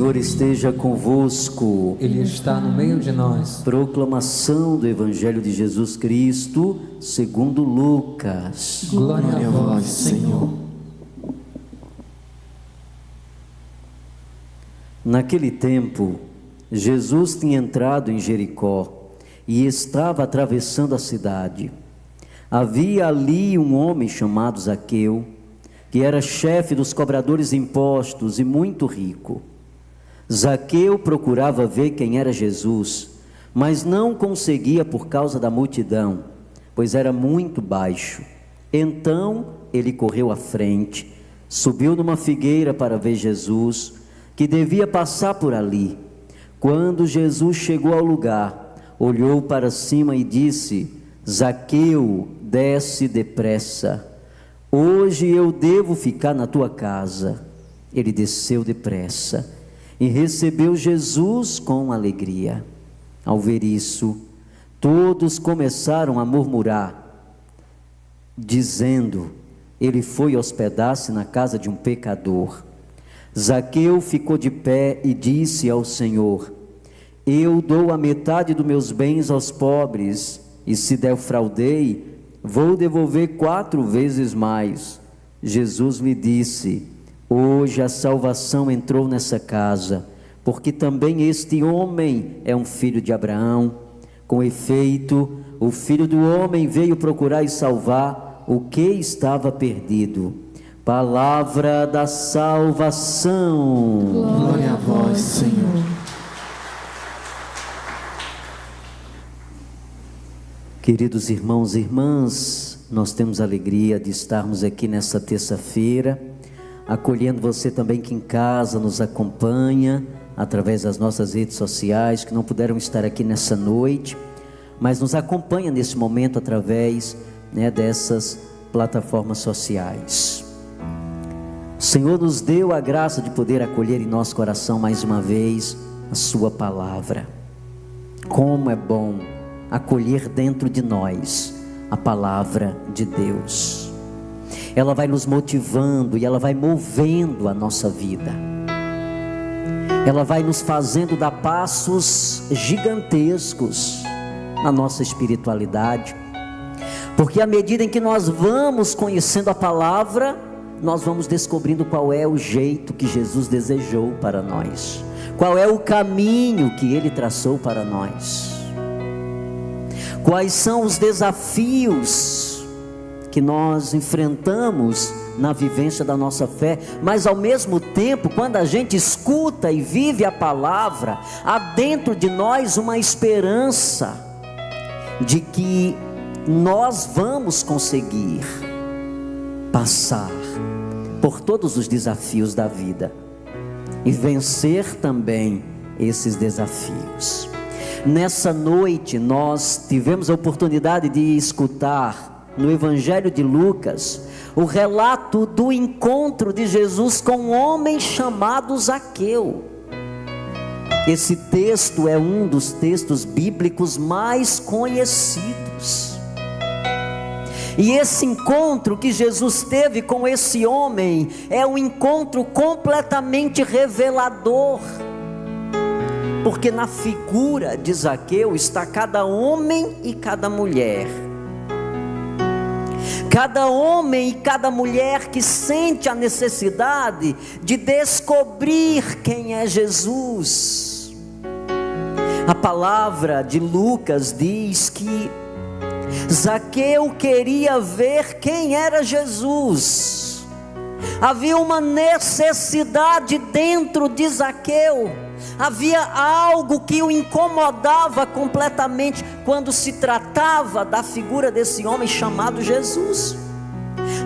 Senhor esteja convosco. Ele está no meio de nós. Proclamação do Evangelho de Jesus Cristo, segundo Lucas. Glória a vós, Senhor. Naquele tempo, Jesus tinha entrado em Jericó e estava atravessando a cidade. Havia ali um homem chamado Zaqueu, que era chefe dos cobradores de impostos e muito rico. Zaqueu procurava ver quem era Jesus, mas não conseguia por causa da multidão, pois era muito baixo. Então ele correu à frente, subiu numa figueira para ver Jesus, que devia passar por ali. Quando Jesus chegou ao lugar, olhou para cima e disse: Zaqueu, desce depressa. Hoje eu devo ficar na tua casa. Ele desceu depressa e recebeu Jesus com alegria. Ao ver isso, todos começaram a murmurar, dizendo: ele foi hospedar-se na casa de um pecador. Zaqueu ficou de pé e disse ao Senhor: eu dou a metade dos meus bens aos pobres, e se defraudei, vou devolver 4 vezes mais. Jesus lhe disse: hoje a salvação entrou nessa casa, porque também este homem é um filho de Abraão. Com efeito, o Filho do Homem veio procurar e salvar o que estava perdido. Palavra da salvação. Glória a vós, Senhor. Queridos irmãos e irmãs, nós temos a alegria de estarmos aqui nessa terça-feira, acolhendo você também que em casa nos acompanha, através das nossas redes sociais, que não puderam estar aqui nessa noite, mas nos acompanha nesse momento através, dessas plataformas sociais. O Senhor nos deu a graça de poder acolher em nosso coração mais uma vez a sua palavra. Como é bom acolher dentro de nós a palavra de Deus. Ela vai nos motivando e ela vai movendo a nossa vida. Ela vai nos fazendo dar passos gigantescos na nossa espiritualidade, porque à medida em que nós vamos conhecendo a palavra, nós vamos descobrindo qual é o jeito que Jesus desejou para nós, qual é o caminho que Ele traçou para nós, quais são os desafios que nós enfrentamos na vivência da nossa fé. Mas ao mesmo tempo, quando a gente escuta e vive a palavra, há dentro de nós uma esperança de que nós vamos conseguir passar por todos os desafios da vida e vencer também esses desafios. Nessa noite nós tivemos a oportunidade de escutar no Evangelho de Lucas o relato do encontro de Jesus com um homem chamado Zaqueu. Esse texto é um dos textos bíblicos mais conhecidos. E esse encontro que Jesus teve com esse homem é um encontro completamente revelador, porque na figura de Zaqueu está cada homem e cada mulher. Cada homem e cada mulher que sente a necessidade de descobrir quem é Jesus. A palavra de Lucas diz que Zaqueu queria ver quem era Jesus. Havia uma necessidade dentro de Zaqueu. Havia algo que o incomodava completamente quando se tratava da figura desse homem chamado Jesus.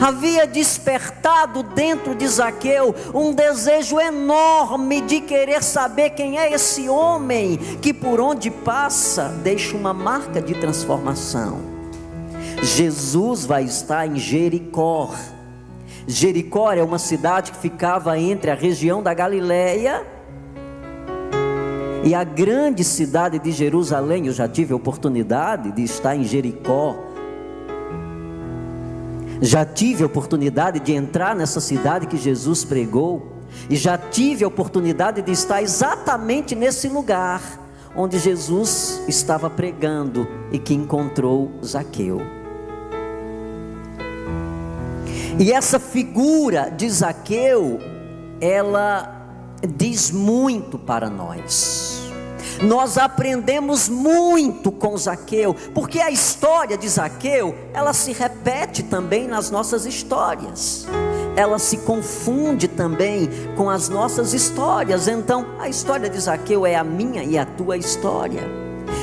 Havia despertado dentro de Zaqueu um desejo enorme de querer saber quem é esse homem que por onde passa deixa uma marca de transformação. Jesus vai estar em Jericó. Jericó é uma cidade que ficava entre a região da Galileia e a grande cidade de Jerusalém. Eu já tive a oportunidade de estar em Jericó. Já tive a oportunidade de entrar nessa cidade que Jesus pregou. e já tive a oportunidade de estar exatamente nesse lugar onde Jesus estava pregando e que encontrou Zaqueu. E essa figura de Zaqueu, ela diz muito para nós. Nós aprendemos muito com Zaqueu, porque a história de Zaqueu, ela se repete também nas nossas histórias. Ela se confunde também com as nossas histórias. Então, a história de Zaqueu é a minha e a tua história.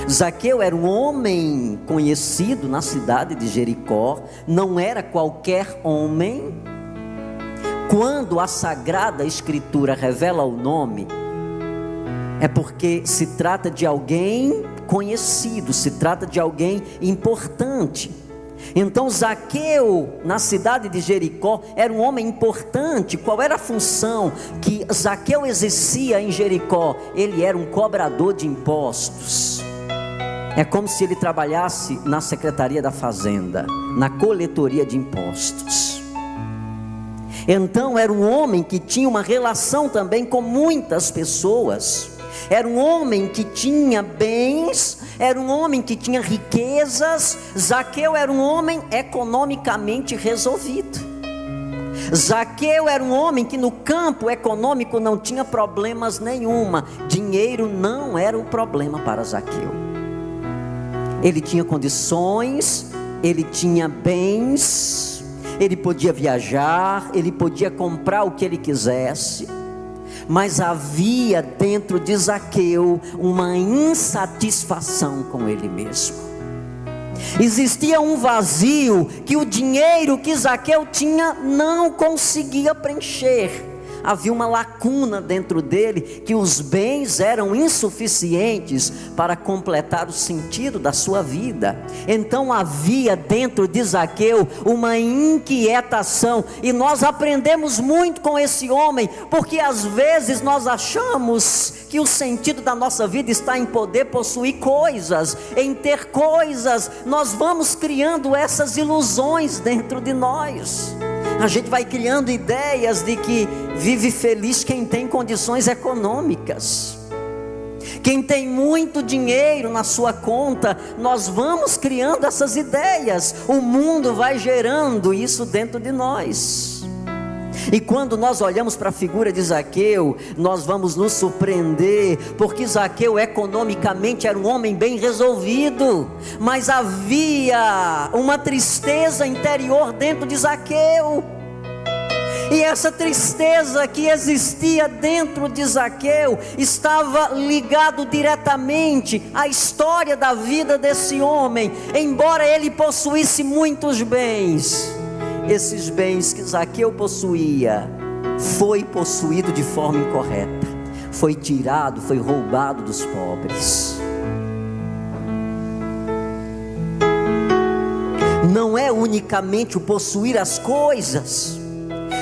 Zaqueu era um homem conhecido na cidade de Jericó, não era qualquer homem. Quando a Sagrada Escritura revela o nome, é porque se trata de alguém conhecido, se trata de alguém importante. Então Zaqueu, na cidade de Jericó, era um homem importante. Qual era a função que Zaqueu exercia em Jericó? Ele era um cobrador de impostos. É como se ele trabalhasse na Secretaria da Fazenda, na coletoria de impostos. Então era um homem que tinha uma relação também com muitas pessoas. Era um homem que tinha bens, era um homem que tinha riquezas. Zaqueu era um homem economicamente resolvido. Zaqueu era um homem que no campo econômico não tinha problemas nenhuma. Dinheiro não era um problema para Zaqueu. Ele tinha condições, ele tinha bens, ele podia viajar, ele podia comprar o que ele quisesse. Mas havia dentro de Zaqueu uma insatisfação com ele mesmo. Existia um vazio que o dinheiro que Zaqueu tinha não conseguia preencher. Havia uma lacuna dentro dele, que os bens eram insuficientes para completar o sentido da sua vida. Então havia dentro de Zaqueu uma inquietação, e nós aprendemos muito com esse homem, porque às vezes nós achamos que o sentido da nossa vida está em poder possuir coisas, em ter coisas. Nós vamos criando essas ilusões dentro de nós. A gente vai criando ideias de que vive feliz quem tem condições econômicas, quem tem muito dinheiro na sua conta. Nós vamos criando essas ideias, o mundo vai gerando isso dentro de nós. E quando nós olhamos para a figura de Zaqueu, nós vamos nos surpreender, porque Zaqueu economicamente era um homem bem resolvido, mas havia uma tristeza interior dentro de Zaqueu. E essa tristeza que existia dentro de Zaqueu estava ligado diretamente à história da vida desse homem. Embora ele possuísse muitos bens, esses bens que Zaqueu possuía foi possuído de forma incorreta, foi tirado, foi roubado dos pobres. Não é unicamente o possuir as coisas,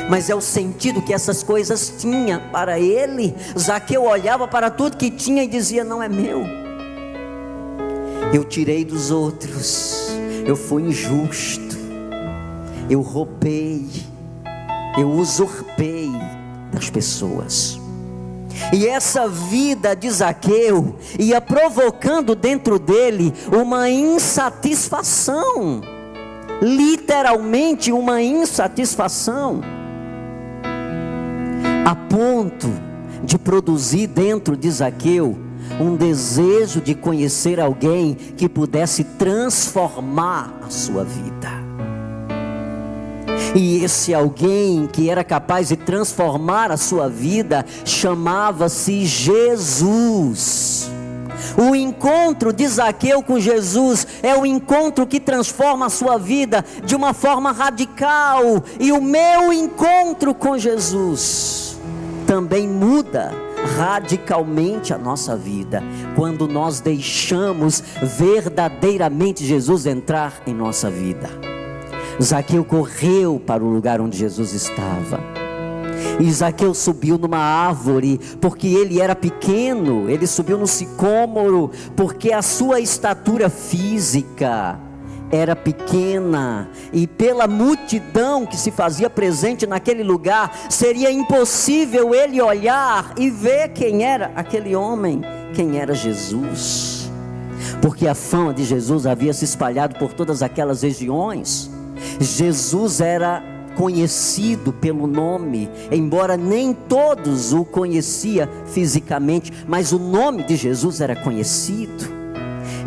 mas é o sentido que essas coisas tinham para ele. Zaqueu olhava para tudo que tinha e dizia: não é meu, eu tirei dos outros, eu fui injusto, eu roubei, eu usurpei das pessoas. E essa vida de Zaqueu ia provocando dentro dele uma insatisfação, literalmente uma insatisfação, a ponto de produzir dentro de Zaqueu um desejo de conhecer alguém que pudesse transformar a sua vida. E esse alguém que era capaz de transformar a sua vida chamava-se Jesus. O encontro de Zaqueu com Jesus é o encontro que transforma a sua vida de uma forma radical. E o meu encontro com Jesus também muda radicalmente a nossa vida, quando nós deixamos verdadeiramente Jesus entrar em nossa vida. Zaqueu correu para o lugar onde Jesus estava, e Zaqueu subiu numa árvore, porque ele era pequeno. Ele subiu no sicômoro, porque a sua estatura física era pequena, e pela multidão que se fazia presente naquele lugar, seria impossível ele olhar e ver quem era aquele homem, quem era Jesus, porque a fama de Jesus havia se espalhado por todas aquelas regiões. Jesus era conhecido pelo nome, embora nem todos o conheciam fisicamente, mas o nome de Jesus era conhecido.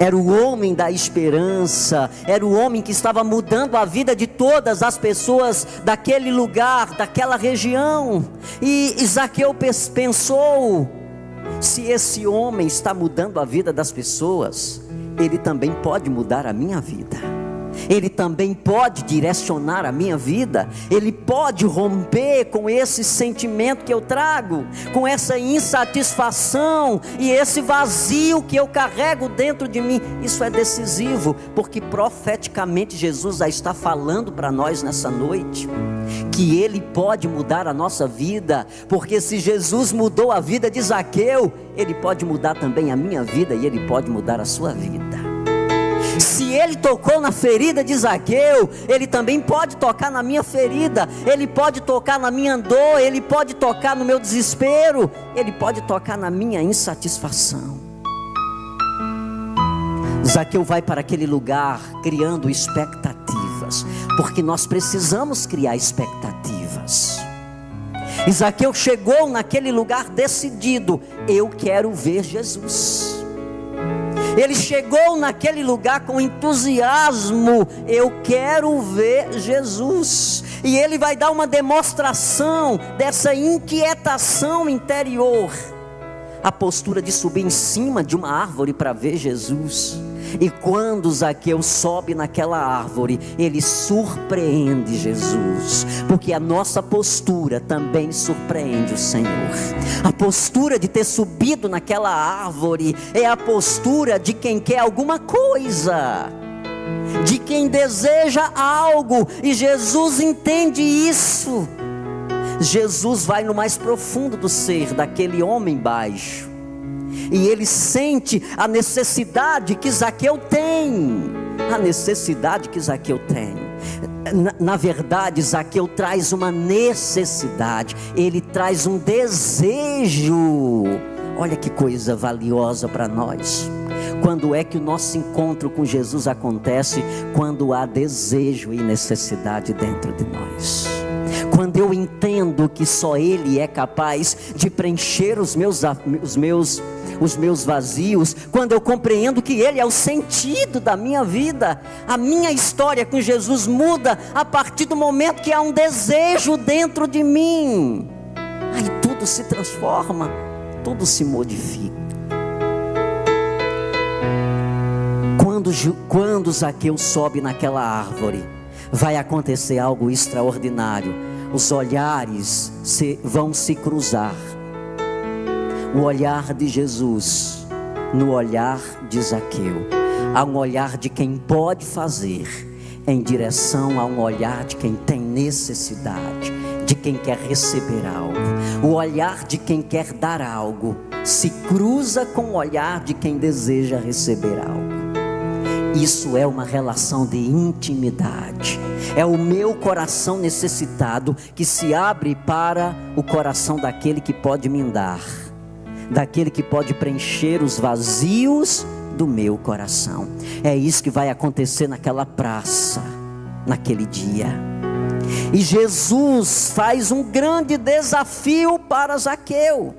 Era o homem da esperança, era o homem que estava mudando a vida de todas as pessoas daquele lugar, daquela região. E Zaqueu pensou: se esse homem está mudando a vida das pessoas, ele também pode mudar a minha vida. Ele também pode direcionar a minha vida. Ele pode romper com esse sentimento que eu trago, com essa insatisfação e esse vazio que eu carrego dentro de mim. Isso é decisivo, porque profeticamente Jesus já está falando para nós nessa noite que Ele pode mudar a nossa vida, porque se Jesus mudou a vida de Zaqueu, Ele pode mudar também a minha vida, e Ele pode mudar a sua vida. Se Ele tocou na ferida de Zaqueu, Ele também pode tocar na minha ferida. Ele pode tocar na minha dor, Ele pode tocar no meu desespero, Ele pode tocar na minha insatisfação. Zaqueu vai para aquele lugar criando expectativas, porque nós precisamos criar expectativas. E Zaqueu chegou naquele lugar decidido: eu quero ver Jesus. Ele chegou naquele lugar com entusiasmo: eu quero ver Jesus. E ele vai dar uma demonstração dessa inquietação interior, a postura de subir em cima de uma árvore para ver Jesus. E quando Zaqueu sobe naquela árvore, ele surpreende Jesus, porque a nossa postura também surpreende o Senhor. A postura de ter subido naquela árvore é a postura de quem quer alguma coisa, de quem deseja algo, e Jesus entende isso. Jesus vai no mais profundo do ser daquele homem baixo, e ele sente a necessidade que Zaqueu tem. A necessidade que Zaqueu tem. Na verdade, Zaqueu traz uma necessidade, ele traz um desejo. Olha que coisa valiosa para nós. Quando é que o nosso encontro com Jesus acontece? Quando há desejo e necessidade dentro de nós. Quando eu entendo que só Ele é capaz de preencher os meus vazios, quando eu compreendo que Ele é o sentido da minha vida, a minha história com Jesus muda a partir do momento que há um desejo dentro de mim. Aí tudo se transforma, tudo se modifica. Quando Zaqueu sobe naquela árvore, vai acontecer algo extraordinário. Os olhares vão se cruzar. O olhar de Jesus no olhar de Zaqueu. Há um olhar de quem pode fazer em direção a um olhar de quem tem necessidade, de quem quer receber algo. O olhar de quem quer dar algo se cruza com o olhar de quem deseja receber algo. Isso é uma relação de intimidade. É o meu coração necessitado que se abre para o coração daquele que pode me dar, daquele que pode preencher os vazios do meu coração. É isso que vai acontecer naquela praça, naquele dia. E Jesus faz um grande desafio para Zaqueu.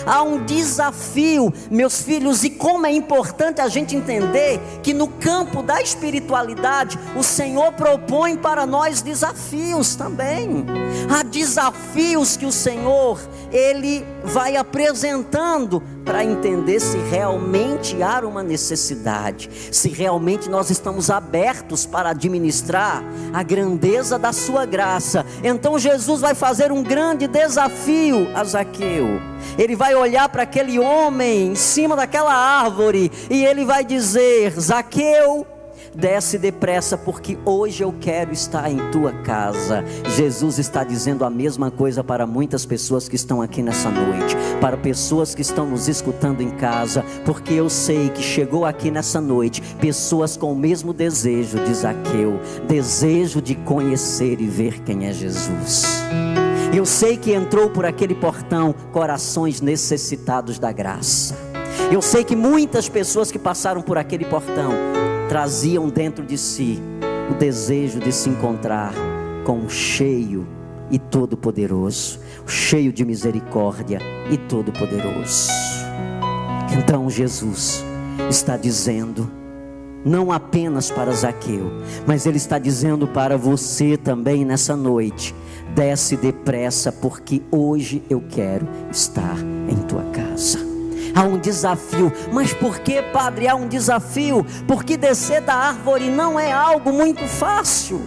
Há um desafio, meus filhos, e como é importante a gente entender que no campo da espiritualidade o Senhor propõe para nós desafios também. Há desafios que o Senhor, Ele vai apresentando para entender se realmente há uma necessidade, se realmente nós estamos abertos para administrar a grandeza da sua graça. Então Jesus vai fazer um grande desafio a Zaqueu. Ele vai olhar para aquele homem em cima daquela árvore e ele vai dizer: Zaqueu, desce depressa, porque hoje eu quero estar em tua casa. Jesus está dizendo a mesma coisa para muitas pessoas que estão aqui nessa noite, para pessoas que estão nos escutando em casa, porque eu sei que chegou aqui nessa noite pessoas com o mesmo desejo de Zaqueu, desejo de conhecer e ver quem é Jesus. Eu sei que entrou por aquele portão corações necessitados da graça. Eu sei que muitas pessoas que passaram por aquele portão traziam dentro de si o desejo de se encontrar com o cheio e todo-poderoso, o cheio de misericórdia e todo-poderoso. Então Jesus está dizendo, não apenas para Zaqueu, mas Ele está dizendo para você também nessa noite: desce depressa, porque hoje eu quero estar em tua casa. Há um desafio. Mas por que, padre, há um desafio? Porque descer da árvore não é algo muito fácil.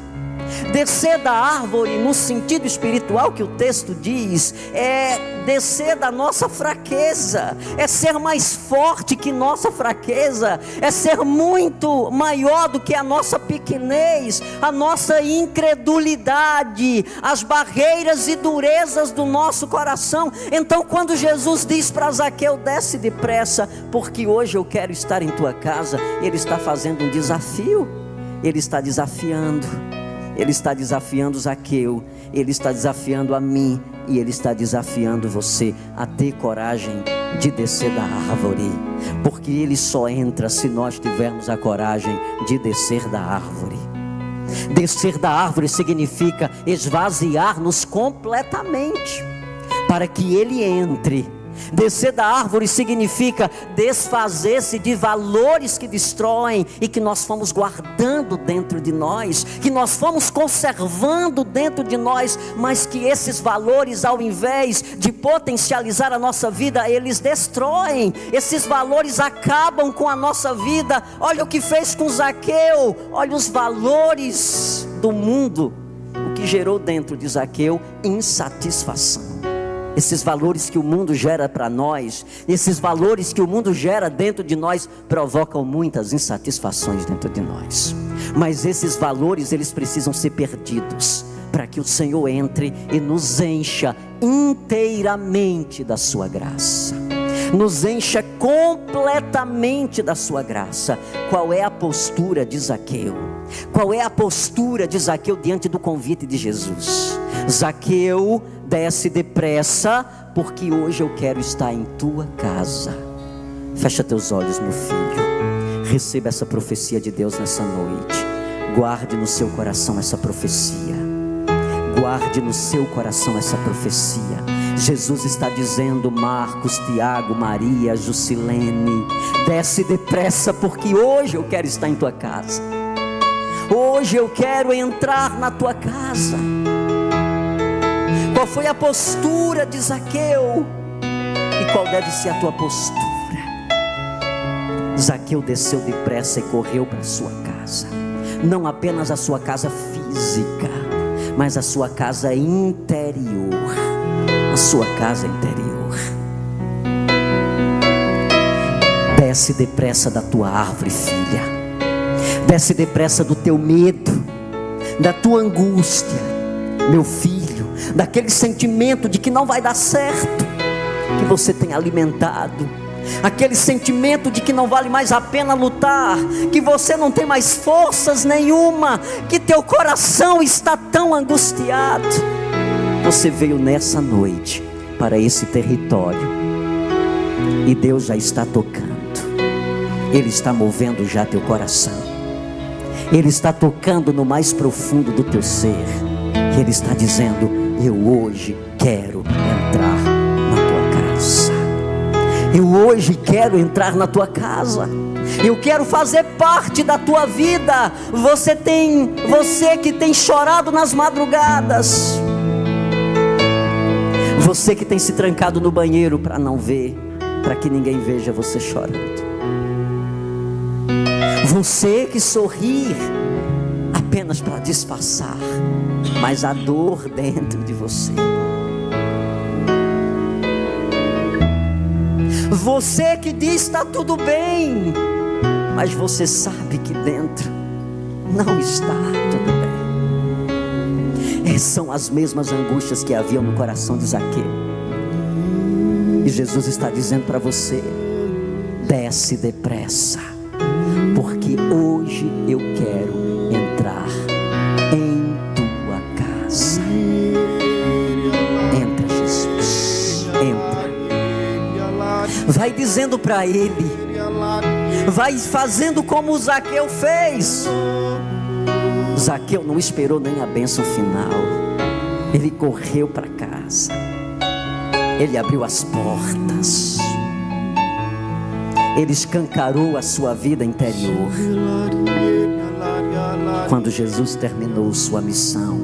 Descer da árvore, no sentido espiritual que o texto diz, é descer da nossa fraqueza, é ser mais forte que nossa fraqueza, é ser muito maior do que a nossa pequenez, a nossa incredulidade, as barreiras e durezas do nosso coração. Então, quando Jesus diz para Zaqueu: desce depressa, porque hoje eu quero estar em tua casa, Ele está fazendo um desafio. Ele está desafiando. Ele está desafiando Zaqueu, Ele está desafiando a mim, e Ele está desafiando você a ter coragem de descer da árvore, porque Ele só entra se nós tivermos a coragem de descer da árvore. Descer da árvore significa esvaziar-nos completamente, para que Ele entre. Descer da árvore significa desfazer-se de valores que destroem e que nós fomos guardando dentro de nós, que nós fomos conservando dentro de nós, mas que esses valores, ao invés de potencializar a nossa vida, eles destroem. Esses valores acabam com a nossa vida. Olha o que fez com Zaqueu, olha os valores do mundo, o que gerou dentro de Zaqueu: insatisfação. Esses valores que o mundo gera para nós, esses valores que o mundo gera dentro de nós, provocam muitas insatisfações dentro de nós. Mas esses valores, eles precisam ser perdidos, para que o Senhor entre e nos encha inteiramente da sua graça, nos encha completamente da sua graça. Qual é a postura de Zaqueu? Qual é a postura de Zaqueu diante do convite de Jesus? Zaqueu, desce depressa, porque hoje eu quero estar em tua casa. Fecha teus olhos, meu filho. Receba essa profecia de Deus nessa noite. Guarde no seu coração essa profecia. Guarde no seu coração essa profecia. Jesus está dizendo: Marcos, Tiago, Maria, Jusilene, desce depressa, porque hoje eu quero estar em tua casa. Hoje eu quero entrar na tua casa. Qual foi a postura de Zaqueu? E qual deve ser a tua postura? Zaqueu desceu depressa e correu para a sua casa. Não apenas a sua casa física, mas a sua casa interior. A sua casa interior. Desce depressa da tua árvore, filha. Desce depressa do teu medo, da tua angústia, meu filho, daquele sentimento de que não vai dar certo, que você tem alimentado, aquele sentimento de que não vale mais a pena lutar, que você não tem mais forças nenhuma, que teu coração está tão angustiado. Você veio nessa noite para esse território, e Deus já está tocando. Ele está movendo já teu coração. Ele está tocando no mais profundo do teu ser. Ele está dizendo: eu hoje quero entrar na tua casa. Eu hoje quero entrar na tua casa. Eu quero fazer parte da tua vida. Você que tem chorado nas madrugadas, você que tem se trancado no banheiro para não ver, para que ninguém veja você chorando. Você que sorri apenas para disfarçar, mas a dor dentro de você. Você que diz está tudo bem, mas você sabe que dentro não está tudo bem. São as mesmas angústias que haviam no coração de Zaqueu. E Jesus está dizendo para você: desce depressa, porque hoje eu quero entrar em tua casa. Entra, Jesus, entra. Vai dizendo para ele, vai fazendo como o Zaqueu fez. Zaqueu não esperou nem a bênção final. Ele correu para casa. Ele abriu as portas. Ele escancarou a sua vida interior. Quando Jesus terminou sua missão,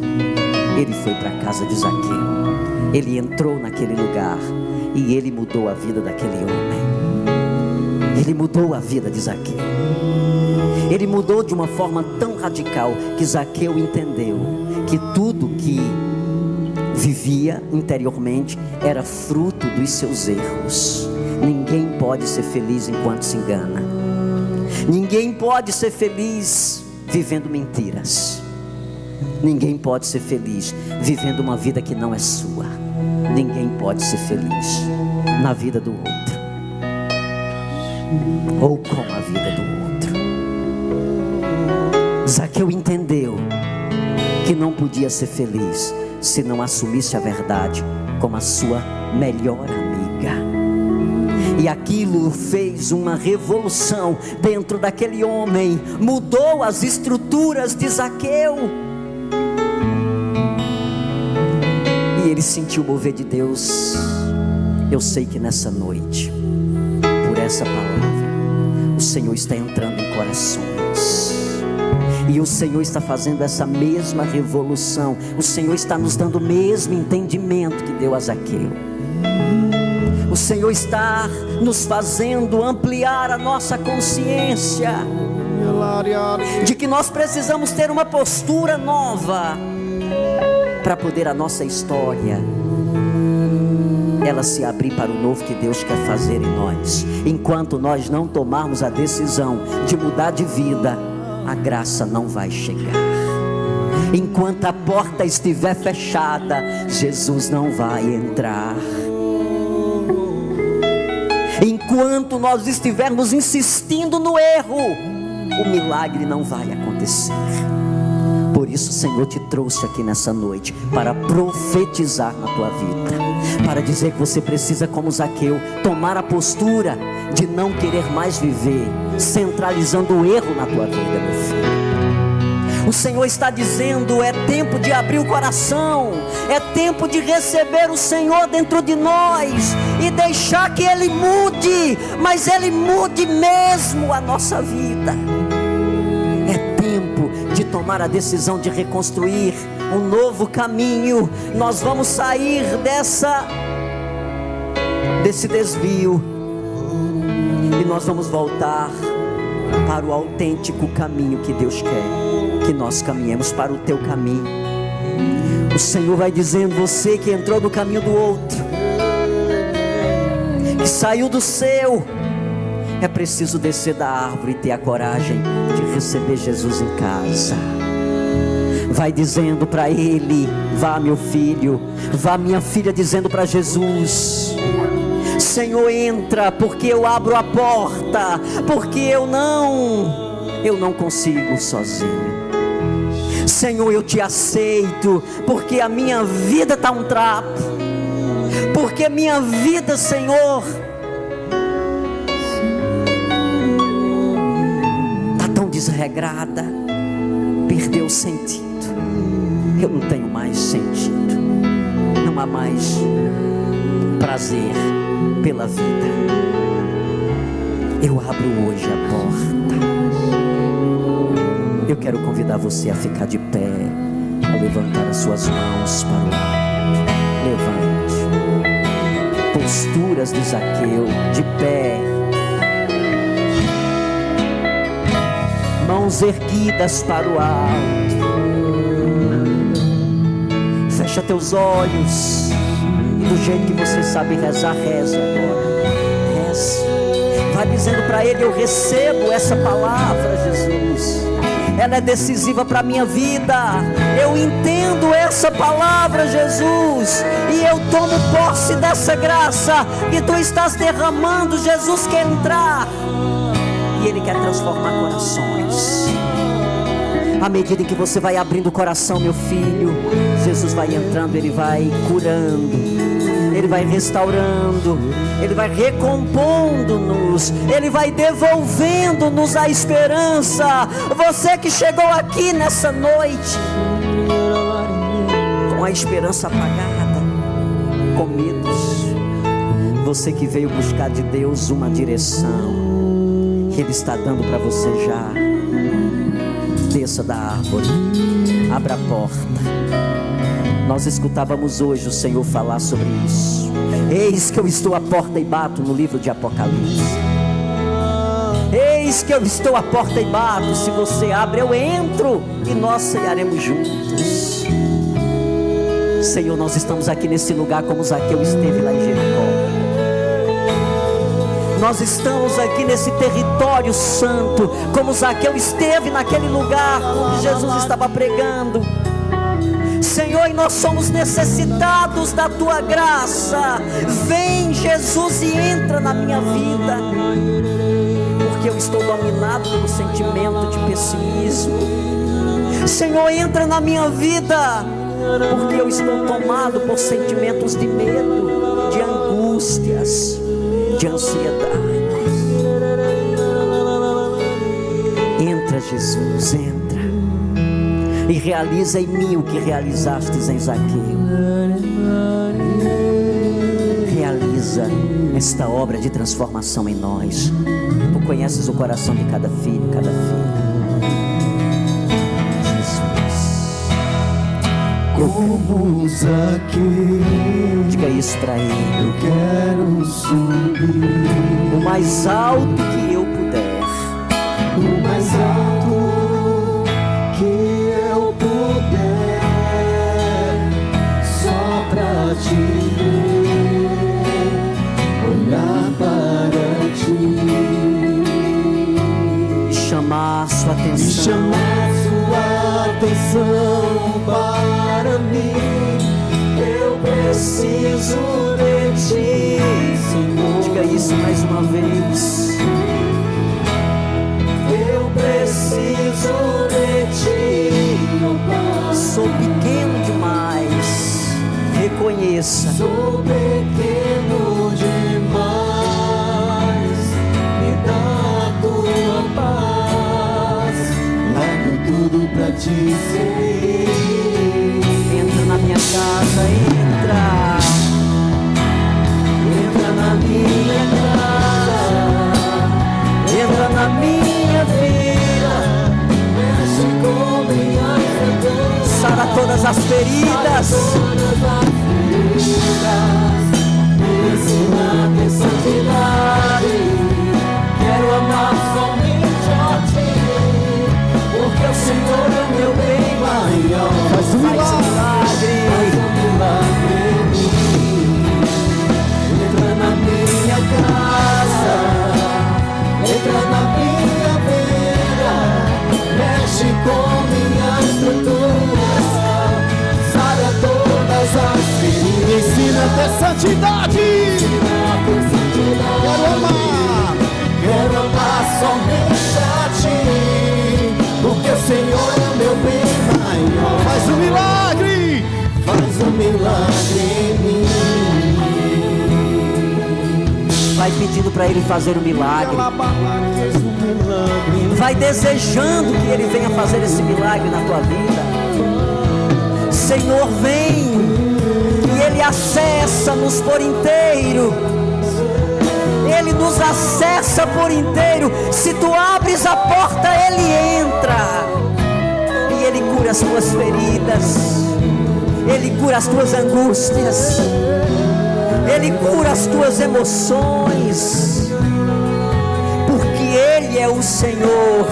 ele foi para a casa de Zaqueu. Ele entrou naquele lugar e ele mudou a vida daquele homem. Ele mudou a vida de Zaqueu. Ele mudou de uma forma tão radical que Zaqueu entendeu que tudo que vivia interiormente era fruto dos seus erros. Ninguém pode ser feliz enquanto se engana. Ninguém pode ser feliz vivendo mentiras. Ninguém pode ser feliz vivendo uma vida que não é sua. Ninguém pode ser feliz na vida do outro ou com a vida do outro. Zaqueu entendeu que não podia ser feliz se não assumisse a verdade como a sua melhor amiga. E aquilo fez uma revolução dentro daquele homem, mudou as estruturas de Zaqueu. E ele sentiu o mover de Deus. Eu sei que nessa noite, por essa palavra, o Senhor está entrando em corações. E o Senhor está fazendo essa mesma revolução. O Senhor está nos dando o mesmo entendimento que deu a Zaqueu. O Senhor está nos fazendo ampliar a nossa consciência de que nós precisamos ter uma postura nova para poder a nossa história ela se abrir para o novo que Deus quer fazer em nós. Enquanto nós não tomarmos a decisão de mudar de vida, a graça não vai chegar. Enquanto a porta estiver fechada, Jesus não vai entrar. Enquanto nós estivermos insistindo no erro, o milagre não vai acontecer. Por isso o Senhor te trouxe aqui nessa noite para profetizar na tua vida, para dizer que você precisa, como Zaqueu, tomar a postura de não querer mais viver centralizando o erro na tua vida, meu filho. O Senhor está dizendo: é tempo de abrir o coração, é tempo de receber o Senhor dentro de nós e deixar que Ele mude, mas Ele mude mesmo a nossa vida. É tempo de tomar a decisão de reconstruir um novo caminho. Nós vamos sair desse desvio e nós vamos voltar para o autêntico caminho que Deus quer que nós caminhemos, para o teu caminho. O Senhor vai dizendo: você que entrou no caminho do outro, que saiu do seu, é preciso descer da árvore e ter a coragem de receber Jesus em casa. Vai dizendo para ele: vá, meu filho, vá, minha filha, dizendo para Jesus: Senhor, entra, porque eu abro a porta, porque eu não consigo sozinho. Senhor, eu te aceito, porque a minha vida está um trapo, porque a minha vida, Senhor, está tão desregrada, perdeu o sentido. Eu não tenho mais sentido, não há mais prazer pela vida. Eu abro hoje a porta. Eu quero convidar você a ficar de pé, a levantar as suas mãos para o alto. Levante. Posturas de Zaqueu, de pé, mãos erguidas para o alto. Fecha teus olhos e do jeito que você sabe rezar, reze agora. Reze. Vai dizendo para ele: eu recebo essa palavra, Jesus. ela é decisiva para a minha vida. Eu entendo essa palavra, Jesus, e eu tomo posse dessa graça que tu estás derramando. Jesus quer entrar e Ele quer transformar corações. À medida em que você vai abrindo o coração, meu filho, Jesus vai entrando, Ele vai curando, Ele vai restaurando, Ele vai recompondo-nos, Ele vai devolvendo-nos a esperança. Você que chegou aqui nessa noite com a esperança apagada, com medos, você que veio buscar de Deus uma direção, Ele está dando para você já. Desça da árvore, abra a porta. Nós escutávamos hoje o Senhor falar sobre isso. Eis que eu estou à porta e bato, no livro de Apocalipse. Eis que eu estou à porta e bato. Se você abre, eu entro e nós cearemos juntos. Senhor, nós estamos aqui nesse lugar como Zaqueu esteve lá em Jericó. Nós estamos aqui nesse território santo, como Zaqueu esteve naquele lugar onde Jesus estava pregando. Senhor, e nós somos necessitados da Tua graça. Vem, Jesus, e entra na minha vida, porque eu estou dominado pelo sentimento de pessimismo. Senhor, entra na minha vida, porque eu estou tomado por sentimentos de medo, de angústias, de ansiedade. Entra, Jesus, entra e realiza em mim o que realizastes em Zaqueu. Realiza esta obra de transformação em nós. Tu conheces o coração de cada filho, cada filha. Como Zaqueu, diga isso para Ele. eu quero subir o mais alto que eu puder, o mais alto que eu puder, só pra te ver, olhar para ti e chamar sua e atenção. chamar sua atenção para mim. Eu preciso de ti, Senhor. Diga isso mais uma vez. Eu preciso de ti, oh Pai. Sou pequeno demais, reconheça. Sou pequeno demais, me dá a tua paz. Largo tudo pra te seguir. Entra na minha casa, entra. Entra na minha casa, Entra na minha vida. mexe com minhas feridas, Sara todas as feridas. todas as feridas. Me ensina a ter santidade. Quero amar somente a ti, porque o Senhor é o meu bem maior. Faz um milagre. Entra na minha casa, entra na minha vida, mexe com minhas estruturas, sara todas as feridas. Ensina a ter santidade. Quero amar somente a ti, porque o Senhor é o meu bem maior. Faz um milagre. Faz um milagre em mim. Vai pedindo para Ele fazer o milagre. Faz um milagre. Vai desejando que Ele venha fazer esse milagre na tua vida. Senhor, vem. E Ele acessa-nos por inteiro. Ele nos acessa por inteiro. Se tu abres a porta, Ele entra. E Ele cura as tuas feridas. Ele cura as tuas angústias. Ele cura as tuas emoções. Porque Ele é o Senhor.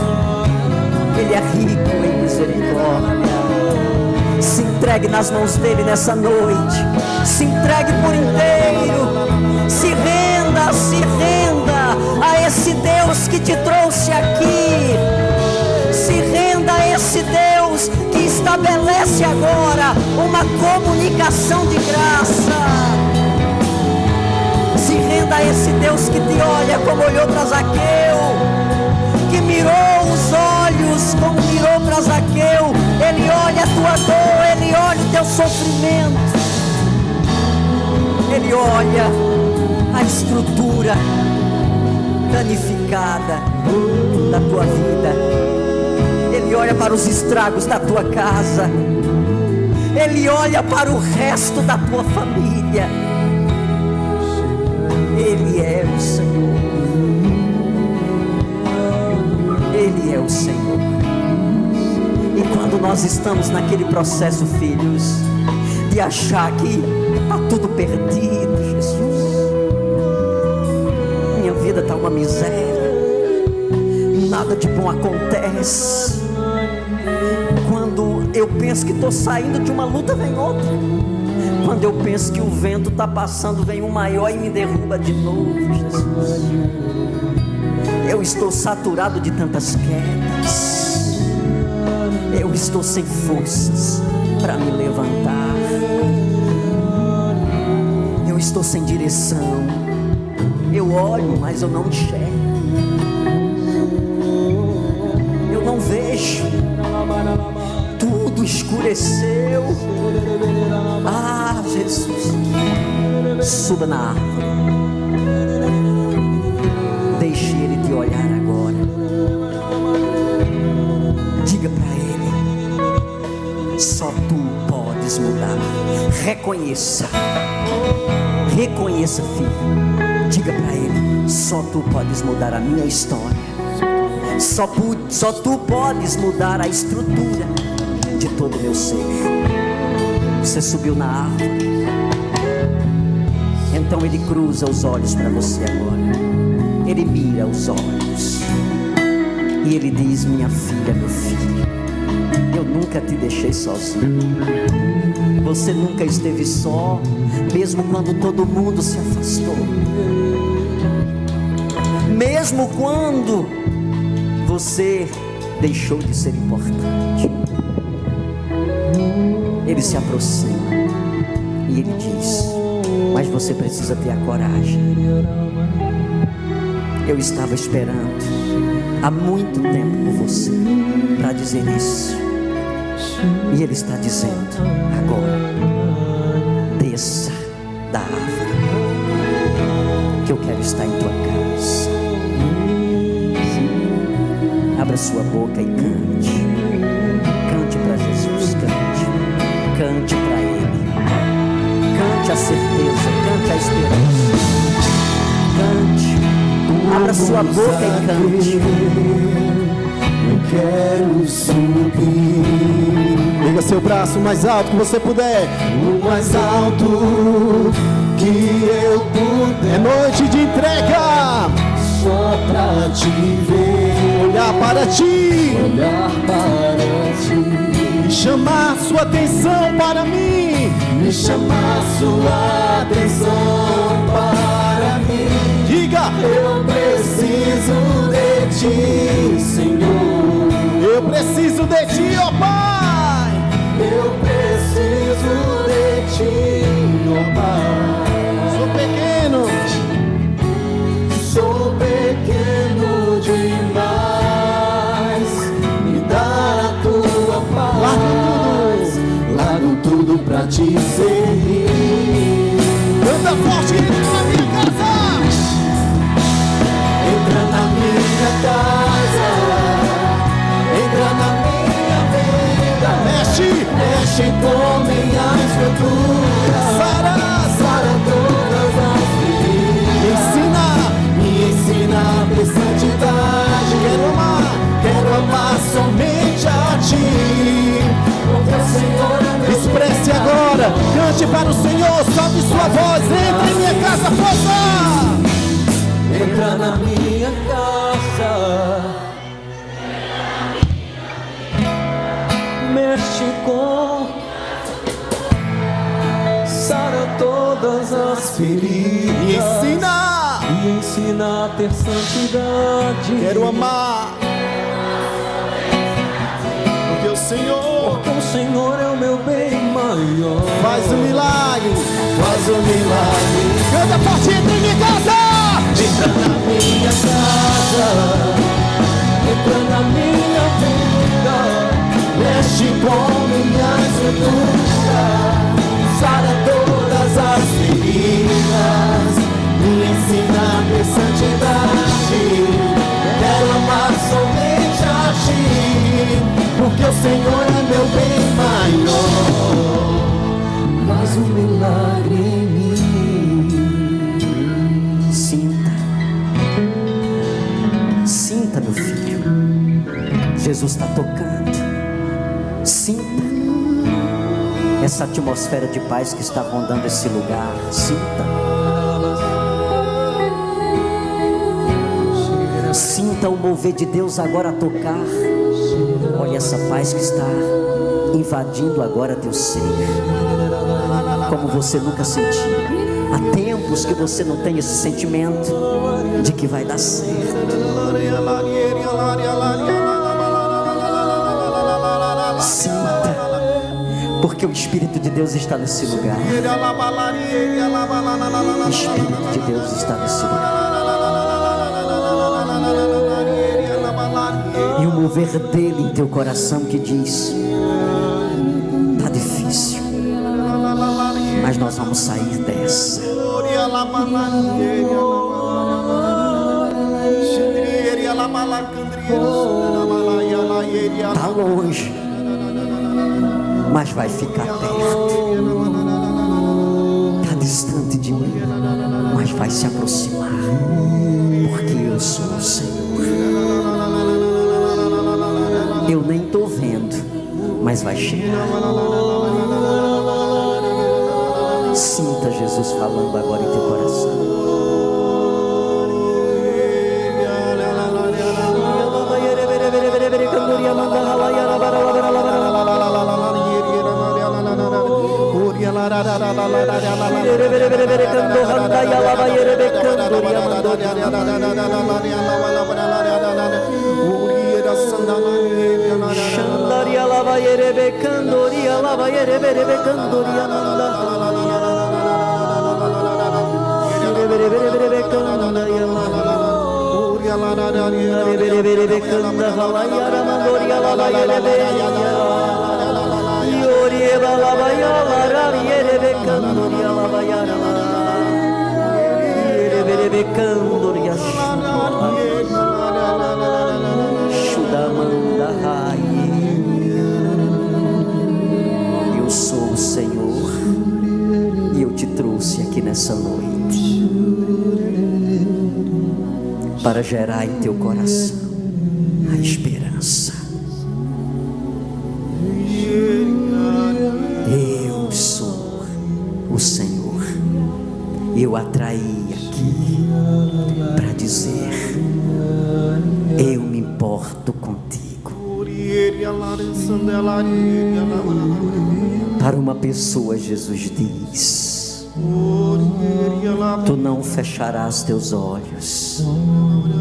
Ele é rico em misericórdia. Se entregue nas mãos dEle nessa noite. Se entregue por inteiro. Se renda a esse Deus que te trouxe aqui. Se renda a Expresse agora uma comunicação de graça. Se renda a esse Deus que te olha como olhou para Zaqueu, que mirou os olhos como mirou para Zaqueu. Ele olha a tua dor, Ele olha o teu sofrimento, Ele olha a estrutura danificada da tua vida, Ele olha para os estragos da tua casa, Ele olha para o resto da tua família. Ele é o Senhor, Ele é o Senhor. E quando nós estamos naquele processo, filhos, de achar que está tudo perdido, Jesus, minha vida está uma miséria, nada de bom acontece. Quando eu penso que estou saindo de uma luta, vem outra. Quando eu penso que o vento está passando, vem um maior e me derruba de novo, Jesus. Eu estou saturado de tantas quedas, eu estou sem forças para me levantar, eu estou sem direção. Eu olho, mas eu não enxergo, eu não vejo, tudo escureceu. Ah, Jesus, suba na árvore, deixe Ele te olhar agora. Diga para Ele: só Tu podes mudar. Reconheça, reconheça, filho. Diga para Ele: só Tu podes mudar a minha história. Só Tu podes mudar a estrutura de todo o meu ser. Você subiu na árvore, então Ele cruza os olhos para você agora. Ele mira os olhos e Ele diz: minha filha, meu filho, eu nunca te deixei sozinho. Você nunca esteve só, mesmo quando todo mundo se afastou, mesmo quando você deixou de ser importante. Ele se aproxima e Ele diz: mas você precisa ter a coragem. Eu estava esperando há muito tempo por você para dizer isso, e Ele está dizendo agora: desça da árvore, que eu quero estar em tua casa. Abra sua boca e cante. Cante para Jesus, cante para Ele, cante a certeza, cante a esperança, cante, abra sua boca e cante. Eu quero subir. Liga seu braço o mais alto que você puder, o mais alto que eu puder. É noite de entrega, só pra te ver, olhar para ti, me chamar sua atenção para mim, me chamar sua atenção para mim. Diga: eu preciso de ti, Senhor. Eu preciso de ti, ó Pai. Eu preciso de ti, ó Pai. Sou pequeno, sou pequeno demais. Me dá a tua paz. Largo tudo pra te servir. Canta forte, entra na minha casa. Entra na minha casa. Entra na minha vida. Mexe com minha estrutura. Sara todas as feridas. Me ensina a ter santidade. Quero amar somente a ti. Porque o Senhor é meu. Expresse agora, cante para o Senhor, sobe sua voz. Entra em minha casa, força. Entra na minha casa. Mexe com, sara todas as feridas. Me ensina a ter santidade. Quero amar, porque o Senhor. Porque o Senhor é o meu bem maior. Faz um milagre. Faz um milagre. Canta forte, entra em minha casa. Entra na minha casa, entra na minha vida, mexe com minha estrutura, sara todas as feridas, me ensina a ter santidade. Quero amar somente a Ti, porque o Senhor é meu bem maior. Faz um milagre em mim. Sinta, meu filho, Jesus está tocando. Sinta essa atmosfera de paz que está rondando esse lugar. Sinta. Sinta o mover de Deus agora a tocar. Olha essa paz que está invadindo agora teu ser, como você nunca sentiu. Há tempos que você não tem esse sentimento de que vai dar certo. Sinta, porque o Espírito de Deus está nesse lugar. O Espírito de Deus está nesse lugar. E o mover dele em teu coração que diz: tá difícil, mas nós vamos sair dessa. Tá longe, mas vai ficar perto. Tá distante de mim, mas vai se aproximar, porque eu sou o Senhor. Eu nem tô vendo, mas vai chegar. Sinta Jesus falando agora em teu coração. Eu sou o Senhor e eu te trouxe aqui nessa noite para gerar em teu coração a esperança. Eu sou o Senhor. Eu atraí aqui para dizer: eu me importo contigo. Para uma pessoa, Jesus diz: tu não fecharás teus olhos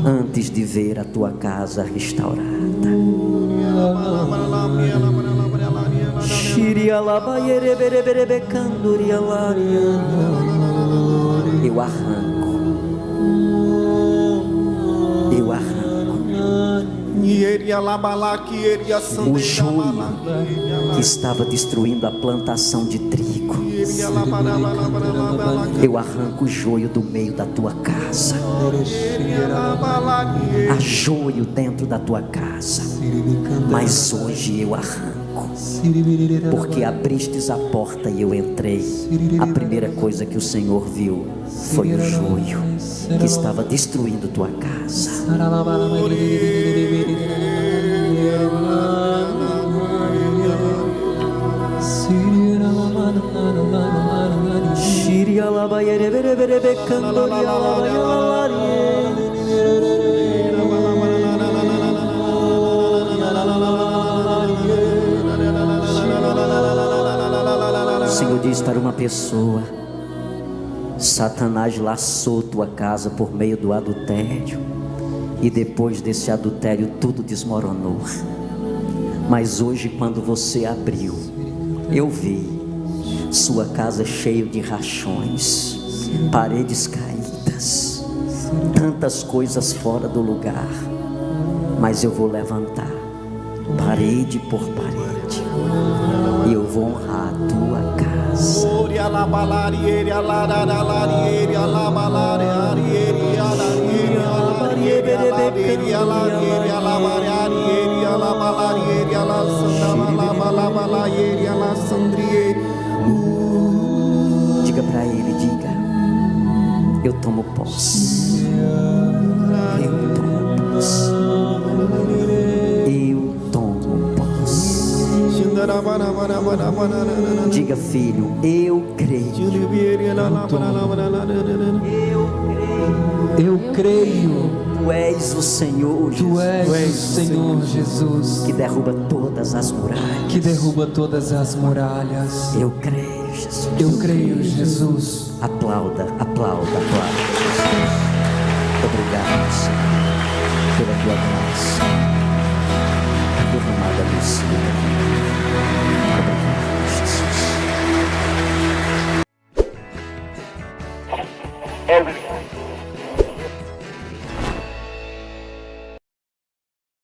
antes de ver a tua casa restaurada. Eu arranco o joio que estava destruindo a plantação de trigo. Eu arranco o joio do meio da tua casa. Há joio dentro da tua casa, mas hoje eu arranco, porque abristes a porta e eu entrei. A primeira coisa que o Senhor viu foi o joio que estava destruindo tua casa. O Senhor diz para uma pessoa: Satanás laçou tua casa por meio do adultério, e depois desse adultério tudo desmoronou. Mas hoje, quando você abriu, eu vi sua casa cheia de rachões, paredes caídas, tantas coisas fora do lugar. Mas eu vou levantar parede por parede e eu vou honrar a tua casa. Diga para ele, diga: eu tomo posse. Eu tomo posse. Eu tomo posse. Diga, filho, eu creio. Eu creio. Tu és o Senhor, Tu és o Senhor Jesus, que derruba todas as muralhas. que derruba todas as muralhas. Eu creio, Jesus. Eu creio, Jesus. Aplauda, aplauda, aplauda. Obrigado, Senhor, pela tua graça derramada no Senhor. Obrigado, Jesus.